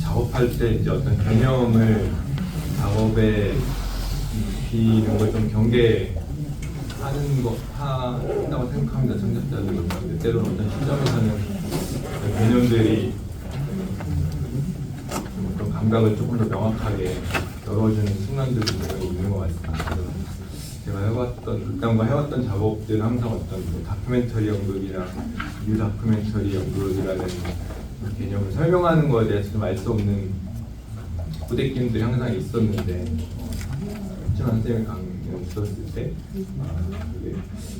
작업할 때 이제 어떤 개념을 작업에 입히는 걸 좀 한다고 생각합니다. 창작자들은 때로는 어떤 시점에서는 그 개념들이 그런 감각을 조금 더 명확하게 열어주는 순간들이 있는 것 같습니다. 제가 극단과 해왔던 작업들은 항상 어떤 다큐멘터리 연극이나 뉴 다큐멘터리 연극이라는 개념을 설명하는 것에 대해서 좀 알 수 없는 부대낌들이 항상 있었는데 하지만 선생님이 강연 있었을 때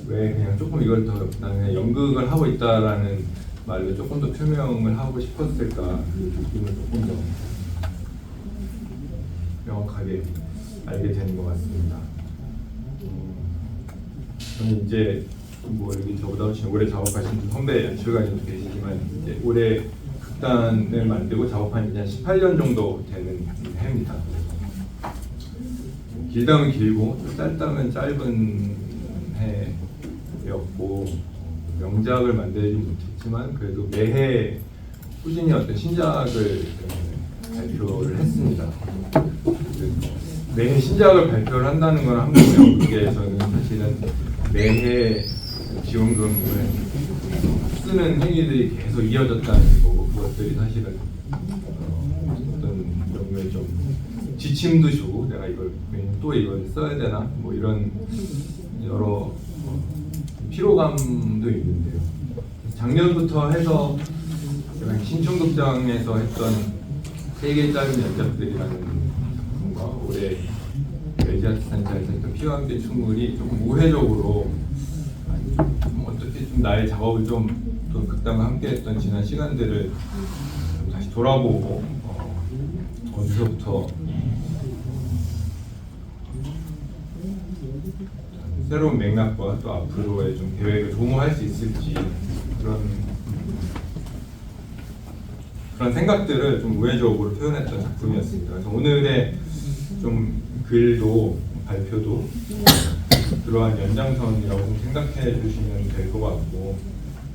왜 그냥 조금 이걸 더 나는 그냥 연극을 하고 있다라는 말로 조금 더 표명을 하고 싶었을까 그 느낌을 조금 더 명확하게 알게 되는 것 같습니다. 저는 이제 뭐 여기 저보다 훨씬 오래 작업하신 선배 연출가님도 계시지만 이제 올해 극단을 만들고 작업한 지 한 18년 정도 되는 해입니다. 길다면 길고 짧다면 짧은 해였고 명작을 만들지 못했지만 그래도 매해 꾸준히 어떤 신작을 발표를 했습니다. 매해 신작을 발표를 한다는 건 한국 연극계에서는 사실은 매해 지원금을 쓰는 행위들이 계속 이어졌다는 거고 그것들이 사실은 어떤 경우에 좀 지침도 주고 내가 이걸 이걸 써야 되나 뭐 이런 여러 피로감도 있는데요. 작년부터 해서 제가 신촌극장에서 했던 세계 짧은 연작들이라는 작품과 올해 LG아트센터에서 했던 피와 함께 춤물이 조금 우회적으로 어떻게 좀 나의 작업을 좀 또 극단과 함께했던 지난 시간들을 좀 다시 돌아보고 어디서부터 새로운 맥락과 또 앞으로의 좀 계획을 도모할 수 있을지 그런 생각들을 좀 우회적으로 표현했던 작품이었습니다. 그래서 오늘의 좀 글도 발표도 그러한 연장선이라고 좀 생각해 주시면 될 것 같고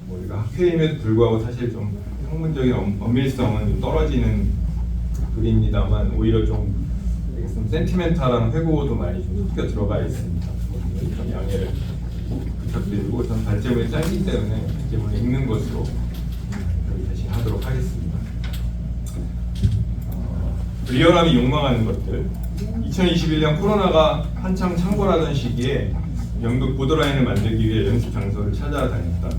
우리가 학회임에도 불구하고 사실 좀 학문적인 엄밀성은 좀 떨어지는 글입니다만 오히려 좀 센티멘탈한 회고도 많이 좀 섞여 들어가 있습니다. 좀 양해를 부탁드리고 전 발제문이 짧기 때문에 발제문을 읽는 것으로 여기 대신하도록 하겠습니다. 리얼함이 욕망하는 것들. 2021년 코로나가 한창 창궐하던 시기에 연극 보더라인을 만들기 위해 연습 장소를 찾아다녔다.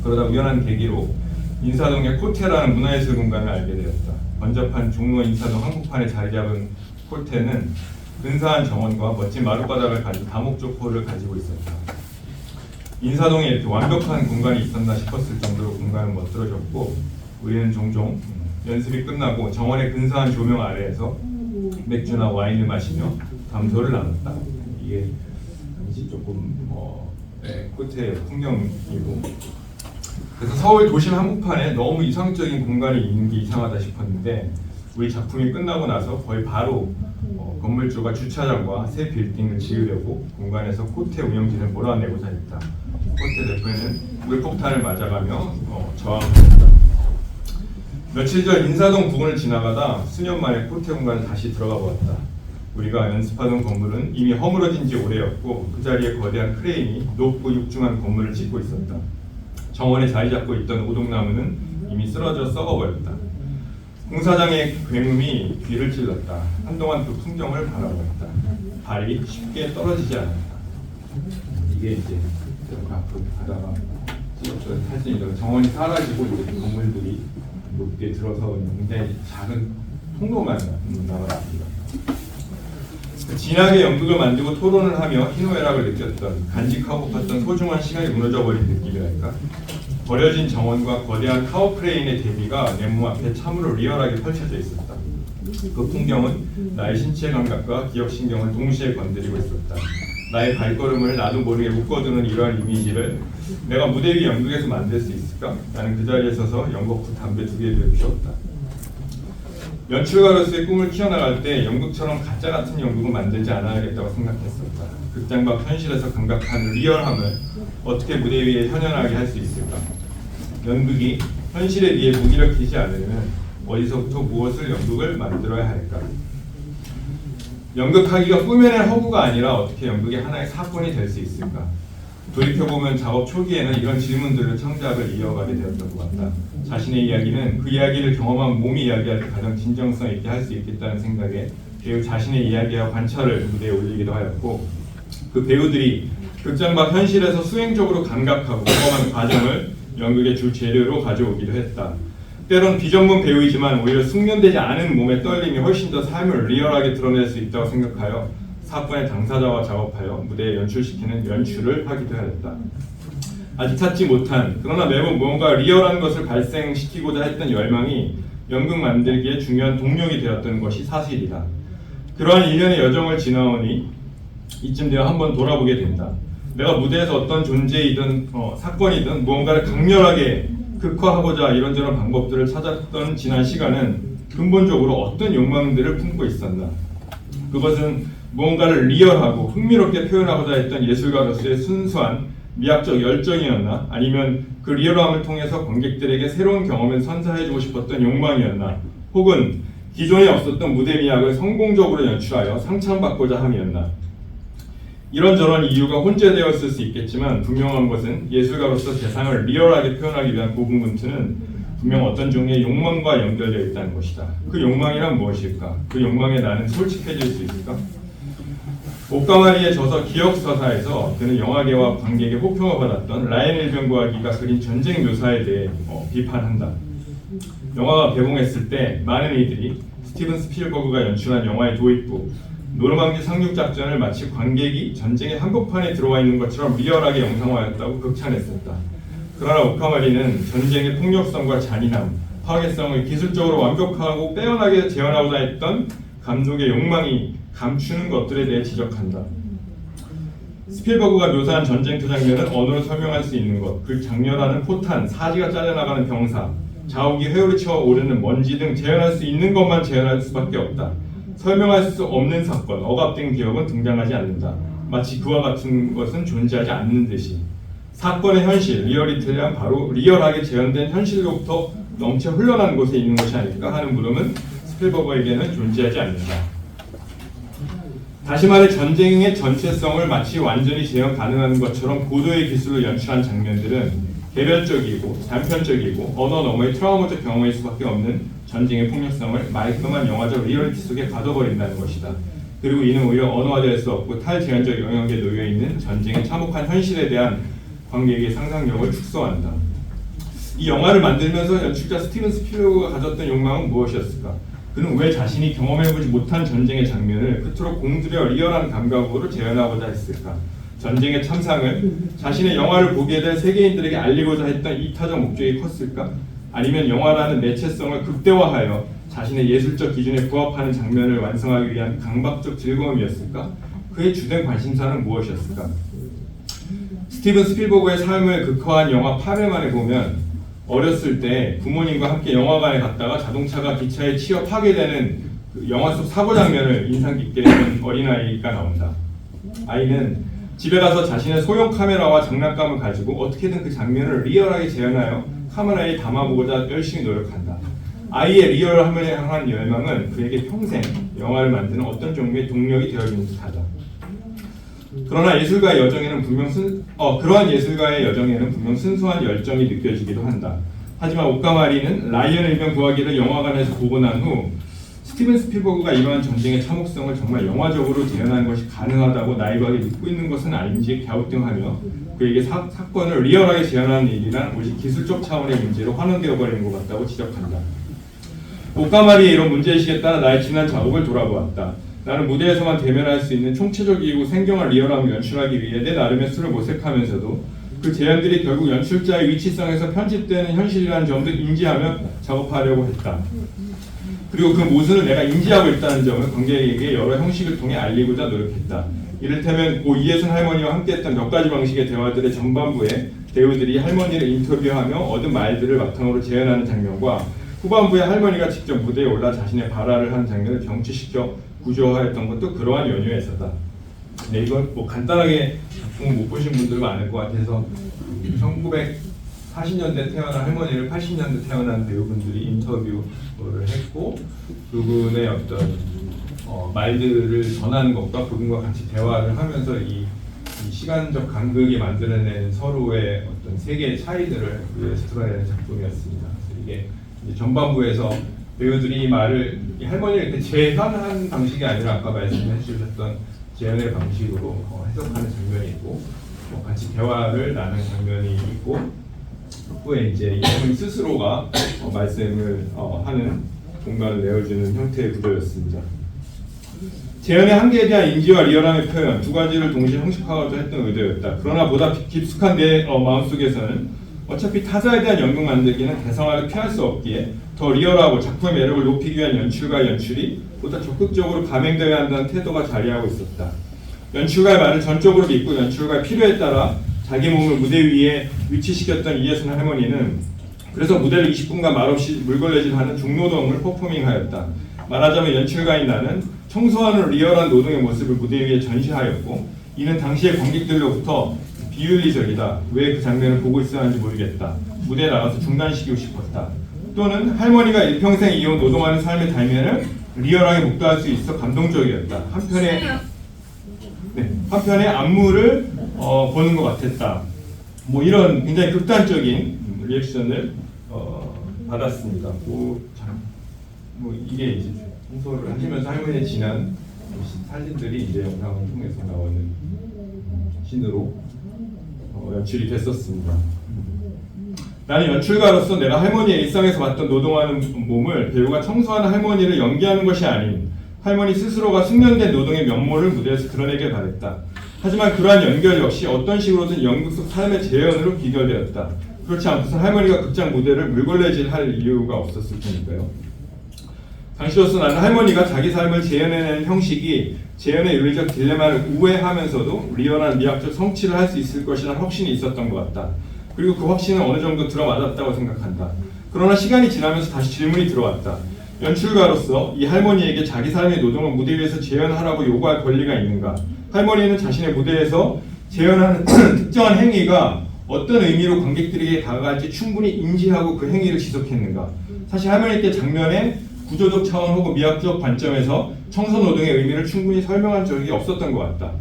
그러다 우연한 계기로 인사동의 코테라는 문화예술 공간을 알게 되었다. 번잡한 종로 인사동 한복판에 자리 잡은 코테는 근사한 정원과 멋진 마룻바닥을 가진 다목적 홀을 가지고 있었다. 인사동에 이렇게 완벽한 공간이 있었나 싶었을 정도로 공간은 멋들어졌고 우리는 종종 연습이 끝나고 정원의 근사한 조명 아래에서 맥주나 와인을 마시며 담소를 나눴다. 이게 당시 조금 코테의 풍경이고 그래서 서울 도심 한복판에 너무 이상적인 공간이 있는 게 이상하다 싶었는데 우리 작품이 끝나고 나서 거의 바로 건물주가 주차장과 새 빌딩을 지으려고 공간에서 코테 운영진을 몰아내고자 했다. 코테 대표는 물폭탄을 맞아가며 저항했다. 며칠 전 인사동 부근을 지나가다 수년 만에 코테 공간에 다시 들어가 보았다. 우리가 연습하던 건물은 이미 허물어진 지 오래였고 그 자리에 거대한 크레인이 높고 육중한 건물을 짓고 있었다. 정원에 자리 잡고 있던 오동나무는 이미 쓰러져 썩어버렸다. 공사장의 굉음이 귀를 찔렀다. 한동안 그 풍경을 바라보았다. 발이 쉽게 떨어지지 않았다. 이게 이제 앞으로 가다가 할 수 있는 정원이 사라지고 이제 건물들이 높게 들어서 굉장히 작은 통로만 남았습니다. 진하게 연극을 만들고 토론을 하며 희노애락을 느꼈던 간직하고 봤던 소중한 시간이 무너져버린 느낌이랄까. 버려진 정원과 거대한 타워 크레인의 대비가 내 몸 앞에 참으로 리얼하게 펼쳐져 있었다. 그 풍경은 나의 신체 감각과 기억신경을 동시에 건드리고 있었다. 나의 발걸음을 나도 모르게 묶어두는 이러한 이미지를 내가 무대 위 연극에서 만들 수 있을까? 나는 그 자리에 서서 연극 담배 2개를 피웠다. 연출가로서의 꿈을 키워나갈 때 연극처럼 가짜 같은 연극을 만들지 않아야겠다고 생각했었다. 극장 밖 현실에서 감각한 리얼함을 어떻게 무대 위에 현현하게 할 수 있을까? 연극이 현실에 비해 무기력해지지 않으려면 어디서부터 무엇을 연극을 만들어야 할까? 연극하기가 꾸며낸 허구가 아니라 어떻게 연극이 하나의 사건이 될 수 있을까? 돌이켜보면 작업 초기에는 이런 질문들을 창작을 이어가게 되었던 것 같다. 자신의 이야기는 그 이야기를 경험한 몸이 이야기할 때 가장 진정성 있게 할 수 있겠다는 생각에 배우 자신의 이야기와 관찰을 무대에 올리기도 하였고, 그 배우들이 극장 밖 현실에서 수행적으로 감각하고 경험한 과정을 연극의 주 재료로 가져오기도 했다. 때론 비전문 배우이지만 오히려 숙련되지 않은 몸의 떨림이 훨씬 더 삶을 리얼하게 드러낼 수 있다고 생각하여 사건의 당사자와 작업하여 무대에 연출시키는 연출을 하기도 하였다. 아직 찾지 못한, 그러나 매번 무언가 리얼한 것을 발생시키고자 했던 열망이 연극 만들기에 중요한 동력이 되었던 것이 사실이다. 그러한 일련의 여정을 지나오니 이쯤 되어 한번 돌아보게 된다. 내가 무대에서 어떤 존재이든 사건이든 무언가를 강렬하게 극화하고자 이런저런 방법들을 찾았던 지난 시간은 근본적으로 어떤 욕망들을 품고 있었나? 그것은 무언가를 리얼하고 흥미롭게 표현하고자 했던 예술가로서의 순수한 미학적 열정이었나? 아니면 그 리얼함을 통해서 관객들에게 새로운 경험을 선사해주고 싶었던 욕망이었나? 혹은 기존에 없었던 무대 미학을 성공적으로 연출하여 상창받고자 함이었나? 이런저런 이유가 혼재되었을 수 있겠지만 분명한 것은 예술가로서 대상을 리얼하게 표현하기 위한 고군분투는 분명 어떤 종류의 욕망과 연결되어 있다는 것이다. 그 욕망이란 무엇일까? 그 욕망에 나는 솔직해질 수 있을까? 옥가마리의 저서 기억서사에서 그는 영화계와 관객의 호평을 받았던 라이언 일병구하기가 그린 전쟁 묘사에 대해 비판한다. 영화가 개봉했을 때 많은 이들이 스티븐 스필버그가 연출한 영화의 도입부 노르망디 상륙작전을 마치 관객이 전쟁의 한복판에 들어와 있는 것처럼 리얼하게 영상화했다고 극찬했었다. 그러나 오카마리는 전쟁의 폭력성과 잔인함, 파괴성을 기술적으로 완벽하고 빼어나게 재현하고자 했던 감독의 욕망이 감추는 것들에 대해 지적한다. 스필버그가 묘사한 전쟁터 장면은 언어로 설명할 수 있는 것, 그 장렬하는 포탄, 사지가 잘려나가는 병사, 자욱이 회오리쳐 오르는 먼지 등 재현할 수 있는 것만 재현할 수밖에 없다. 설명할 수 없는 사건, 억압된 기억은 등장하지 않는다. 마치 그와 같은 것은 존재하지 않는 듯이. 사건의 현실, 리얼리티란 바로 리얼하게 재현된 현실로부터 넘쳐 흘러난 곳에 있는 것이 아닐까 하는 물음은 스필버거에게는 존재하지 않는다. 다시 말해 전쟁의 전체성을 마치 완전히 재현 가능한 것처럼 고도의 기술로 연출한 장면들은 개별적이고 단편적이고 언어 너머의 트라우마적 경험일 수밖에 없는 전쟁의 폭력성을 말끔한 영화적 리얼리티 속에 가둬버린다는 것이다. 그리고 이는 오히려 언어화될 수 없고 탈제한적 영역에 놓여있는 전쟁의 참혹한 현실에 대한 관객의 상상력을 축소한다. 이 영화를 만들면서 연출자 스티븐 스필버그가 가졌던 욕망은 무엇이었을까? 그는 왜 자신이 경험해보지 못한 전쟁의 장면을 그토록 공들여 리얼한 감각으로 재현하고자 했을까? 전쟁의 참상을 자신의 영화를 보게 될 세계인들에게 알리고자 했던 이타적 목적이 컸을까? 아니면 영화라는 매체성을 극대화하여 자신의 예술적 기준에 부합하는 장면을 완성하기 위한 강박적 즐거움이었을까? 그의 주된 관심사는 무엇이었을까? 스티븐 스필버그의 삶을 극화한 영화 파벨만에 보면 어렸을 때 부모님과 함께 영화관에 갔다가 자동차가 기차에 치여 파괴되는 그 영화 속 사고 장면을 인상 깊게 본 어린아이가 나온다. 아이는 집에 가서 자신의 소형 카메라와 장난감을 가지고 어떻게든 그 장면을 리얼하게 재현하여 카메라에 담아보고자 열심히 노력한다. 아이의 리얼함을 향한 열망은 그에게 평생 영화를 만드는 어떤 종류의 동력이 되어주는 듯하다. 그러나 예술가의 여정에는 그러한 예술가의 여정에는 분명 순수한 열정이 느껴지기도 한다. 하지만 옥가마리는 라이언 일병 구하기를 영화관에서 보고 난 후 스티븐 스필버그가 이러한 전쟁의 참혹성을 정말 영화적으로 재현하는 것이 가능하다고 나이브하게 믿고 있는 것은 아닌지 갸우뚱하며 그에게 사건을 리얼하게 재현하는 일이란 오직 기술적 차원의 문제로 환원되어 버리는 것 같다고 지적한다. 옥가마리의 이런 문제의식에 따라 나의 지난 작업을 돌아보았다. 나는 무대에서만 대면할 수 있는 총체적이고 생경한 리얼함을 연출하기 위해 내 나름의 수를 모색하면서도 그 재현들이 결국 연출자의 위치성에서 편집되는 현실이라는 점도 인지하며 작업하려고 했다. 그리고 그 모순을 내가 인지하고 있다는 점을 관객에게 여러 형식을 통해 알리고자 노력했다. 이를테면 고 이예순 할머니와 함께했던 몇 가지 방식의 대화들의 전반부에 배우들이 할머니를 인터뷰하며 얻은 말들을 바탕으로 재현하는 장면과 후반부에 할머니가 직접 무대에 올라 자신의 발화를 한 장면을 병치시켜 구조화했던 것도 그러한 연유에 있었다. 네, 이건 뭐 간단하게 작품을 못 보신 분들 많을 것 같아서 40년대 태어난 할머니를 80년대 태어난 배우분들이 인터뷰를 했고 그분의 어떤 말들을 전하는 것과 그분과 같이 대화를 하면서 이 시간적 간극이 만들어낸 서로의 어떤 세계의 차이들을 드러내는 작품이었습니다. 그래서 이게 이제 전반부에서 배우들이 이 말을 이 할머니를 이렇게 재현한 방식이 아니라 아까 말씀해 주셨던 재현의 방식으로 해석하는 장면이 있고 같이 대화를 나누는 장면이 있고 후에 이제 이 할머니 스스로가 말씀을 하는 공간을 내어주는 형태의 구조였습니다. 재현의 한계에 대한 인지와 리얼함의 표현 두 가지를 동시에 형식화하고자 했던 의도였다. 그러나 보다 깊숙한 내 마음속에서는 어차피 타자에 대한 연극 만들기는 대성화를 피할 수 없기에 더 리얼하고 작품의 매력을 높이기 위한 연출과 연출이 보다 적극적으로 감행되어야 한다는 태도가 자리하고 있었다. 연출가의 말을 전적으로 믿고 연출가의 필요에 따라 자기 몸을 무대 위에 위치시켰던 이예순 할머니는 그래서 무대를 20분간 말없이 물걸레질하는 중노동을 퍼포밍하였다. 말하자면 연출가인 나는 청소하는 리얼한 노동의 모습을 무대 위에 전시하였고 이는 당시의 관객들로부터 비윤리적이다. 왜 그 장면을 보고 있어야 하는지 모르겠다. 무대에 나가서 중단시키고 싶었다. 또는 할머니가 일평생 이어온 노동하는 삶의 단면을 리얼하게 목도할 수 있어 감동적이었다. 한편의 안무를 보는 것 같았다. 뭐 이런 굉장히 극단적인 리액션을 받았습니다. 뭐 이게 이제 청소를 하시면서 할머니의 지난 사진들이 이제 영상을 통해서 나오는 신으로 연출이 됐었습니다. 나는 연출가로서 내가 할머니의 일상에서 봤던 노동하는 몸을 배우가 청소하는 할머니를 연기하는 것이 아닌 할머니 스스로가 숙련된 노동의 면모를 무대에서 드러내길 바랬다. 하지만 그러한 연결 역시 어떤 식으로든 연극 속 삶의 재현으로 비결되었다. 그렇지 않고서 할머니가 극장 무대를 물걸레질할 이유가 없었을 테니까요. 당시로서 나는 할머니가 자기 삶을 재현해내는 형식이 재현의 윤리적 딜레마를 우회하면서도 리얼한 미학적 성취를 할 수 있을 것이라는 확신이 있었던 것 같다. 그리고 그 확신은 어느 정도 들어맞았다고 생각한다. 그러나 시간이 지나면서 다시 질문이 들어왔다. 연출가로서 이 할머니에게 자기 삶의 노동을 무대 위에서 재현하라고 요구할 권리가 있는가? 할머니는 자신의 무대에서 재현하는 특정한 행위가 어떤 의미로 관객들에게 다가갈지 충분히 인지하고 그 행위를 지속했는가? 사실 할머니께 장면의 구조적 차원 혹은 미학적 관점에서 청소노동의 의미를 충분히 설명한 적이 없었던 것 같다.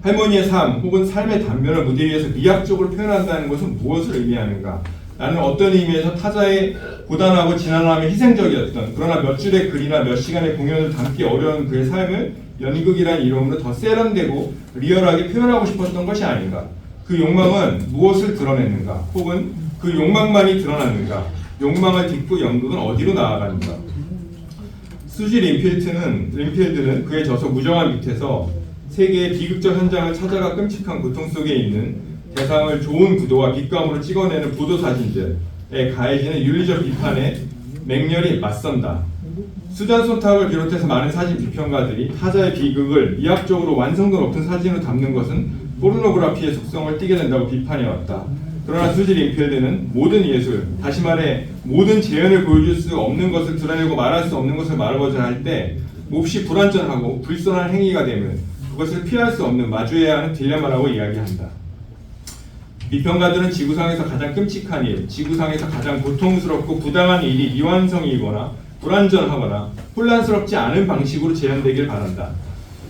할머니의 삶 혹은 삶의 단면을 무대 위에서 미학적으로 표현한다는 것은 무엇을 의미하는가? 나는 어떤 의미에서 타자의 고단하고 지난함에 희생적이었던 그러나 몇 줄의 글이나 몇 시간의 공연을 담기 어려운 그의 삶을 연극이라는 이름으로 더 세련되고 리얼하게 표현하고 싶었던 것이 아닌가? 그 욕망은 무엇을 드러냈는가? 혹은 그 욕망만이 드러났는가? 욕망을 딛고 연극은 어디로 나아가는가? 수지 린필드는 그의 저서 무정한 밑에서 세계의 비극적 현장을 찾아가 끔찍한 고통 속에 있는 대상을 좋은 구도와 빛감으로 찍어내는 보도사진들에 가해지는 윤리적 비판에 맹렬히 맞선다. 수잔 손탁을 비롯해서 많은 사진 비평가들이 타자의 비극을 미학적으로 완성도 높은 사진으로 담는 것은 포르노그라피의 속성을 띠게 된다고 비판해왔다. 그러나 수지 린필드는 모든 예술, 다시 말해 모든 재현을 보여줄 수 없는 것을 드러내고 말할 수 없는 것을 말하고자 할 때 몹시 불완전하고 불선한 행위가 되면 그것을 피할 수 없는 마주해야 하는 딜레마라고 이야기한다. 비평가들은 지구상에서 가장 끔찍한 일, 지구상에서 가장 고통스럽고 부당한 일이 미완성이거나 불완전하거나 혼란스럽지 않은 방식으로 재현되길 바란다.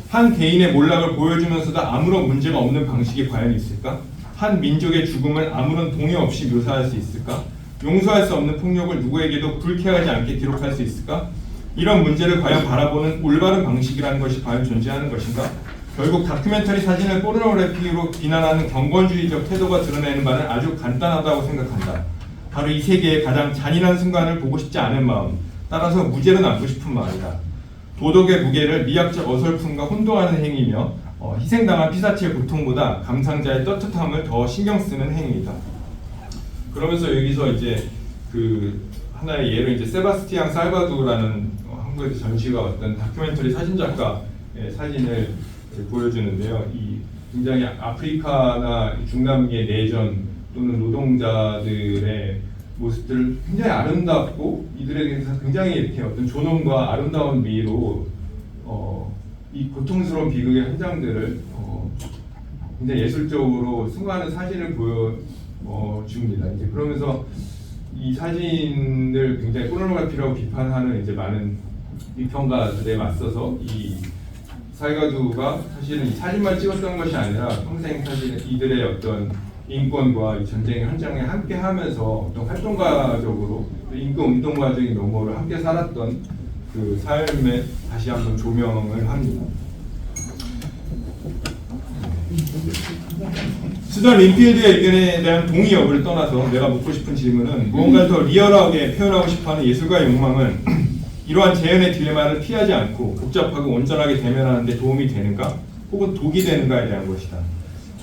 한 개인의 몰락을 보여주면서도 아무런 문제가 없는 방식이 과연 있을까? 한 민족의 죽음을 아무런 동요 없이 묘사할 수 있을까? 용서할 수 없는 폭력을 누구에게도 불쾌하지 않게 기록할 수 있을까? 이런 문제를 과연 바라보는 올바른 방식이라는 것이 과연 존재하는 것인가? 결국 다큐멘터리 사진을 포르노그래피로 비난하는 경건주의적 태도가 드러내는 바는 아주 간단하다고 생각한다. 바로 이 세계의 가장 잔인한 순간을 보고 싶지 않은 마음, 따라서 무죄로 남고 싶은 마음이다. 도덕의 무게를 미학적 어설픔과 혼동하는 행위며 희생당한 피사체의 고통보다 감상자의 떳떳함을 더 신경 쓰는 행위이다. 그러면서 여기서 이제 그 하나의 예로 이제 세바스티앙 살바두라는 한국에서 전시가 왔던 다큐멘터리 사진작가의 사진을 보여주는데요. 이 굉장히 아프리카나 중남미의 내전 또는 노동자들의 모습들을 굉장히 아름답고 이들에 대해서 굉장히 이렇게 어떤 존엄과 아름다운 미로 이 고통스러운 비극의 현장들을 굉장히 예술적으로 승화하는 사진을 줍니다. 이제 그러면서 이 사진을 굉장히 포르노그래피라고 비판하는 이제 많은 비평가들에 맞서서 이 사이가두가 사실은 이 사진만 찍었던 것이 아니라 평생 사실 이들의 어떤 인권과 이 전쟁의 현장에 함께 하면서 어떤 활동가적으로 인권 운동 과정의 노모를 함께 살았던 그 삶에 다시 한번 조명을 합니다. 수잔 린필드의 의견에 대한 동의 여부를 떠나서 내가 묻고 싶은 질문은 무언가를 더 리얼하게 표현하고 싶어하는 예술가의 욕망은 이러한 재현의 딜레마를 피하지 않고 복잡하고 온전하게 대면하는 데 도움이 되는가 혹은 독이 되는가에 대한 것이다.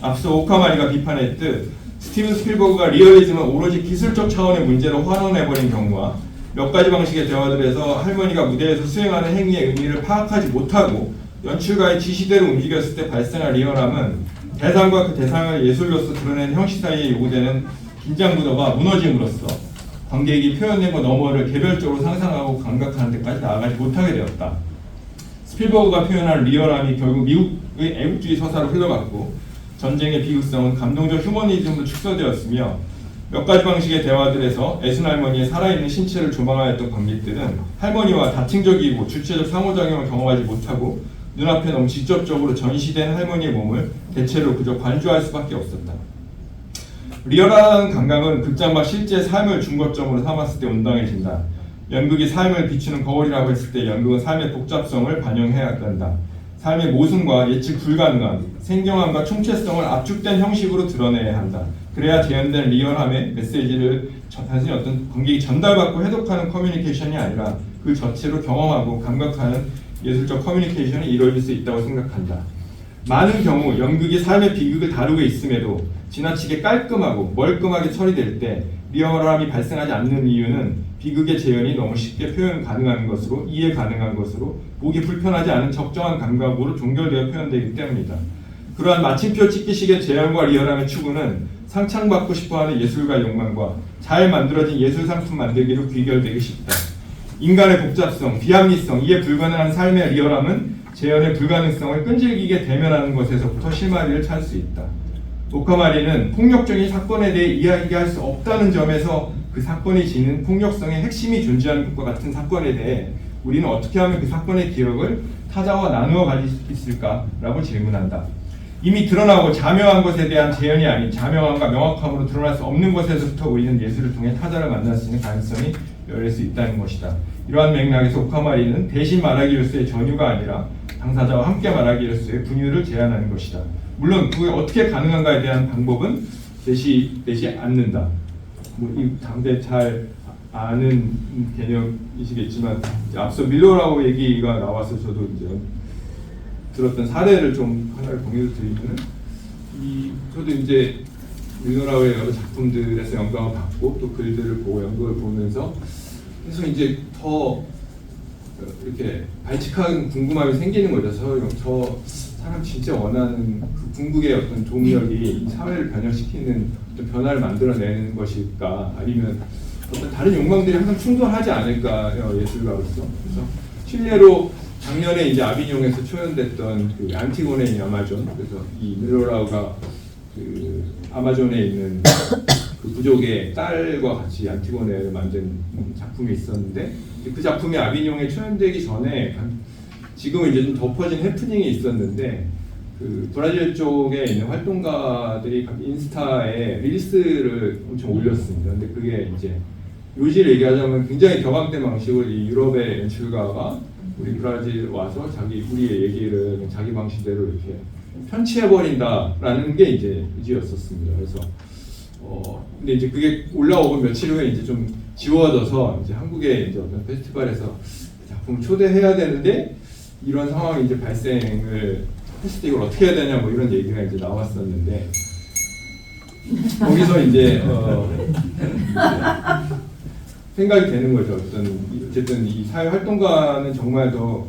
앞서 오카마리가 비판했듯 스티븐 스필버그가 리얼리즘을 오로지 기술적 차원의 문제로 환원해버린 경우와 몇 가지 방식의 대화들에서 할머니가 무대에서 수행하는 행위의 의미를 파악하지 못하고 연출가의 지시대로 움직였을 때 발생한 리얼함은 대상과 그 대상을 예술로서 드러낸 형식 사이에 요구되는 긴장 구도가 무너짐으로써 관객이 표현되고 너머를 개별적으로 상상하고 감각하는 데까지 나아가지 못하게 되었다. 스필버그가 표현한 리얼함이 결국 미국의 애국주의 서사로 흘러갔고 전쟁의 비극성은 감동적 휴머니즘으로 축소되었으며 몇 가지 방식의 대화들에서 애순 할머니의 살아있는 신체를 조망하였던 관객들은 할머니와 다층적이고 주체적 상호작용을 경험하지 못하고 눈앞에 너무 직접적으로 전시된 할머니의 몸을 대체로 그저 관조할 수밖에 없었다. 리얼한 감각은 극장과 실제 삶을 중거점으로 삼았을 때 온당해진다. 연극이 삶을 비추는 거울이라고 했을 때 연극은 삶의 복잡성을 반영해야 한다. 삶의 모순과 예측 불가능함, 생경함과 총체성을 압축된 형식으로 드러내야 한다. 그래야 재현된 리얼함의 메시지를 단순히 어떤 관객이 전달받고 해독하는 커뮤니케이션이 아니라 그 자체로 경험하고 감각하는 예술적 커뮤니케이션이 이루어질 수 있다고 생각한다. 많은 경우 연극이 삶의 비극을 다루고 있음에도 지나치게 깔끔하고 멀끔하게 처리될 때 리얼함이 발생하지 않는 이유는 비극의 재현이 너무 쉽게 표현 가능한 것으로 이해 가능한 것으로 보기 불편하지 않은 적정한 감각으로 종결되어 표현되기 때문이다. 그러한 마침표 찍기식의 재현과 리얼함의 추구는 상창받고 싶어하는 예술가의 욕망과 잘 만들어진 예술 상품 만들기로 귀결되기 쉽다. 인간의 복잡성, 비합리성, 이해 불가능한 삶의 리얼함은 재현의 불가능성을 끈질기게 대면하는 것에서부터 실마리를 찾을 수 있다. 오카마리는 폭력적인 사건에 대해 이야기할 수 없다는 점에서 그 사건이 지닌 폭력성의 핵심이 존재하는 것과 같은 사건에 대해 우리는 어떻게 하면 그 사건의 기억을 타자와 나누어 가질 수 있을까라고 질문한다. 이미 드러나고 자명한 것에 대한 재현이 아닌 자명함과 명확함으로 드러날 수 없는 것에서부터 우리는 예술을 통해 타자를 만날 수 있는 가능성이 열릴 수 있다는 것이다. 이러한 맥락에서 오카마리는 대신 말하기로서의 전유가 아니라 당사자와 함께 말하기로서의 분유를 제안하는 것이다. 물론 그게 어떻게 가능한가에 대한 방법은 되지 않는다. 이 당대 잘 아는 개념이시겠지만 앞서 밀러라고 얘기가 나와서 저도 이제 들었던 사례를 좀 하나를 공유를 드리면은 저도 이제 밀러라우의 여러 작품들에서 영감을 받고 또 글들을 보고 연극을 보면서 계속 이제 더 이렇게 발칙한 궁금함이 생기는 거죠. 저 사람 진짜 원하는 그 궁극의 어떤 동력이 이 사회를 변형시키는 어떤 변화를 만들어내는 것일까, 아니면 어떤 다른 욕망들이 항상 충돌하지 않을까, 예술가로서. 그래서 실례로 작년에 이제 아비뇽에서 초연됐던 그 안티고네인 아마존, 그래서 이 밀러라우가 그 아마존에 있는 그 부족의 딸과 같이 안티고네를 만든 작품이 있었는데, 그 작품이 아비뇽에 초연되기 전에 지금은 이제 좀 덮어진 해프닝이 있었는데, 그 브라질 쪽에 있는 활동가들이 인스타에 릴스를 엄청 올렸습니다. 근데 그게 이제 요지를 얘기하자면 굉장히 격앙된 방식으로 이 유럽의 연출가가 우리 브라질 와서 우리의 얘기를 자기 방식대로 이렇게 편취해버린다라는 게 이제 의지였었습니다. 그래서 근데 이제 그게 올라오고 며칠 후에 이제 좀 지워져서 이제 한국에 이제 어떤 페스티벌에서 작품을 초대해야 되는데 이런 상황이 이제 발생을 했을 때 이걸 어떻게 해야 되냐 뭐 이런 얘기가 이제 나왔었는데, 거기서 이제 생각이 되는 거죠. 어쨌든 이 사회 활동가는 정말 더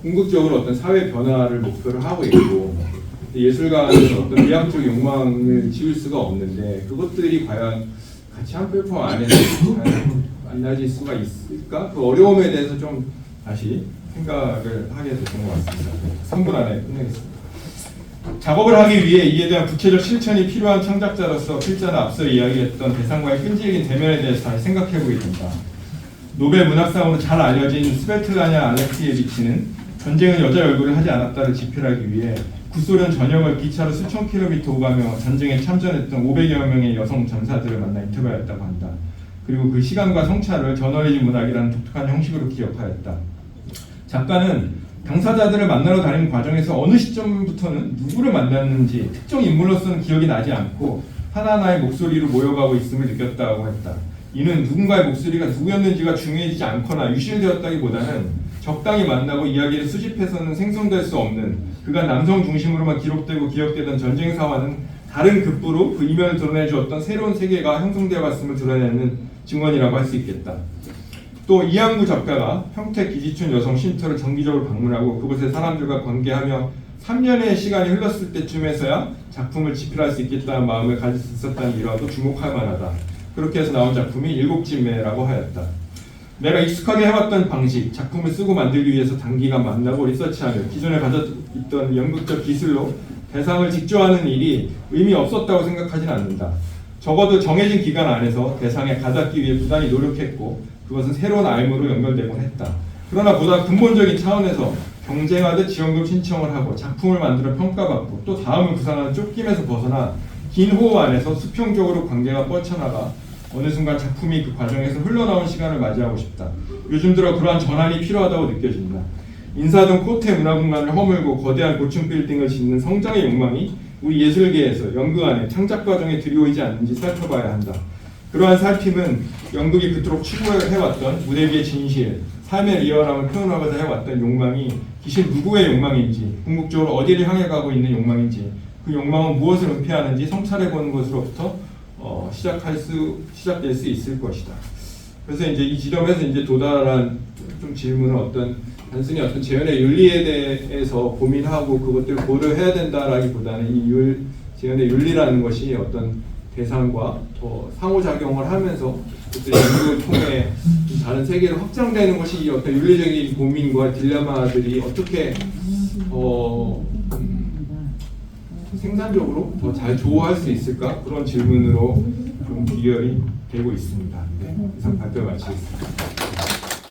궁극적으로 어떤 사회 변화를 목표로 하고 있고, 예술가는 어떤 미학적 욕망을 지울 수가 없는데 그것들이 과연 같이 한 플랫폼 안에서 잘 만나질 수가 있을까? 그 어려움에 대해서 좀 다시 생각을 하게 됐던 것 같습니다. 3분 안에 끝내겠습니다. 작업을 하기 위해 이에 대한 구체적 실천이 필요한 창작자로서 필자는 앞서 이야기했던 대상과의 끈질긴 대면에 대해서 다시 생각해보게 된다. 노벨 문학상으로 잘 알려진 스베틀라냐 알렉시예비치는 전쟁은 여자의 얼굴을 하지 않았다를 지표하기 위해 구소련 전역을 기차로 수천 킬로미터 오가며 전쟁에 참전했던 500여 명의 여성 전사들을 만나 인터뷰하였다고 한다. 그리고 그 시간과 성찰을 저널리즘 문학이라는 독특한 형식으로 기억하였다. 작가는 당사자들을 만나러 다니는 과정에서 어느 시점부터는 누구를 만났는지 특정 인물로서는 기억이 나지 않고 하나하나의 목소리로 모여가고 있음을 느꼈다고 했다. 이는 누군가의 목소리가 누구였는지가 중요해지지 않거나 유실되었다기보다는 적당히 만나고 이야기를 수집해서는 생성될 수 없는 그간 남성 중심으로만 기록되고 기억되던 전쟁사와는 다른 급부로 그 이면을 드러내주었던 새로운 세계가 형성되어 갔음을 드러내는 증언이라고 할 수 있겠다. 또 이항구 작가가 평택 기지촌 여성 쉼터를 정기적으로 방문하고 그곳의 사람들과 관계하며 3년의 시간이 흘렀을 때쯤에서야 작품을 집필할 수 있겠다는 마음을 가질 수 있었다는 일화도 주목할 만하다. 그렇게 해서 나온 작품이 일곱진매라고 하였다. 내가 익숙하게 해왔던 방식, 작품을 쓰고 만들기 위해서 단기간 만나고 리서치하며 기존에 가졌던 연극적 기술로 대상을 직조하는 일이 의미 없었다고 생각하지는 않는다. 적어도 정해진 기간 안에서 대상에 가닿기 위해 부단히 노력했고 그것은 새로운 알무로 연결되곤 했다. 그러나 보다 근본적인 차원에서 경쟁하듯 지원금 신청을 하고 작품을 만들어 평가받고 또 다음을 구상하는 쫓김에서 벗어나 긴 호흡 안에서 수평적으로 관계가 뻗쳐나가 어느 순간 작품이 그 과정에서 흘러나온 시간을 맞이하고 싶다. 요즘 들어 그러한 전환이 필요하다고 느껴진다. 인사동 코테 문화공간을 허물고 거대한 고층 빌딩을 짓는 성장의 욕망이 우리 예술계에서 연극 안에 창작 과정에 들여오지 않는지 살펴봐야 한다. 그러한 살핌은 연극이 그토록 추구해왔던 무대 위의 진실, 삶의 리얼함을 표현하고자 해왔던 욕망이 기실 누구의 욕망인지, 궁극적으로 어디를 향해 가고 있는 욕망인지, 그 욕망은 무엇을 은폐하는지 성찰해보는 것으로부터 시작될 수 있을 것이다. 그래서 이제 이 지점에서 이제 도달한 좀 질문은 단순히 어떤 재현의 윤리에 대해서 고민하고 그것들을 고려해야 된다라기보다는 이 재현의 윤리라는 것이 어떤 대상과 더 상호작용을 하면서 그들의 연극을 통해 다른 세계로 확장되는 것이 이 어떤 윤리적인 고민과 딜레마들이 어떻게 생산적으로 더 잘 조화할 수 있을까? 그런 질문으로 좀 귀결이 되고 있습니다. 네, 이상 발표 마치겠습니다.